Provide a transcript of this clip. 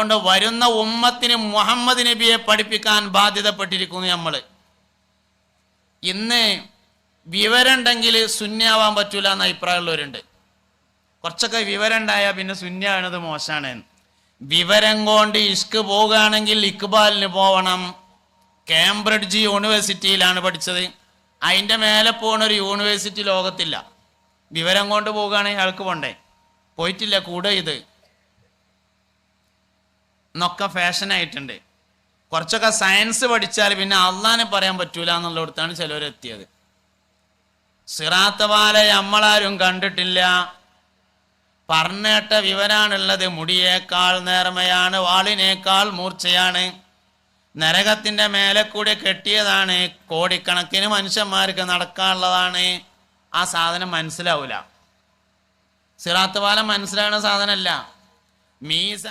കൊണ്ട് വരുന്ന ഉമ്മത്തിന് മുഹമ്മദ് നബിയെ പഠിപ്പിക്കാൻ ബാധ്യതപ്പെട്ടിരിക്കുന്നു നമ്മൾ. ഇന്ന് വിവരമുണ്ടെങ്കിൽ സുന്നിയാവാൻ പറ്റൂല എന്ന അഭിപ്രായമുള്ളവരുണ്ട്. കുറച്ചൊക്കെ വിവരം ഉണ്ടായാൽ പിന്നെ സുന്നിയാവുന്നത് മോശമാണ്. വിവരം കൊണ്ട് ഇഷ്ക് പോകുകയാണെങ്കിൽ ഇക്ബാലിന് പോകണം. കേംബ്രിഡ്ജ് യൂണിവേഴ്സിറ്റിയിലാണ് പഠിച്ചത്. അതിൻ്റെ മേലെ പോകുന്ന ഒരു യൂണിവേഴ്സിറ്റി ലോകത്തില്ല. വിവരം കൊണ്ട് പോകുകയാണെങ്കിൽ അയാൾക്ക് പോണ്ടേ? പോയിട്ടില്ല. കൂടെ ഇത് എന്നൊക്കെ ഫാഷനായിട്ടുണ്ട്. കുറച്ചൊക്കെ സയൻസ് പഠിച്ചാൽ പിന്നെ അള്ളാനെ പറയാൻ പറ്റൂല എന്നുള്ളിടത്താണ് ചിലവരെത്തിയത്. സിറാത്ത് പാല നമ്മളാരും കണ്ടിട്ടില്ല. പറഞ്ഞേട്ട വിവരാണുള്ളത്. മുടിയേക്കാൾ നേർമയാണ്, വാളിനേക്കാൾ മൂർച്ചയാണ്. നരകത്തിൻ്റെ മേലെ കൂടെ കെട്ടിയതാണ്. കോടിക്കണക്കിന് മനുഷ്യന്മാർക്ക് നടക്കാനുള്ളതാണ്. ആ സാധനം മനസ്സിലാവൂല. സിറാത്ത് പാലം മനസ്സിലാവുന്ന സാധനമല്ല. മീസ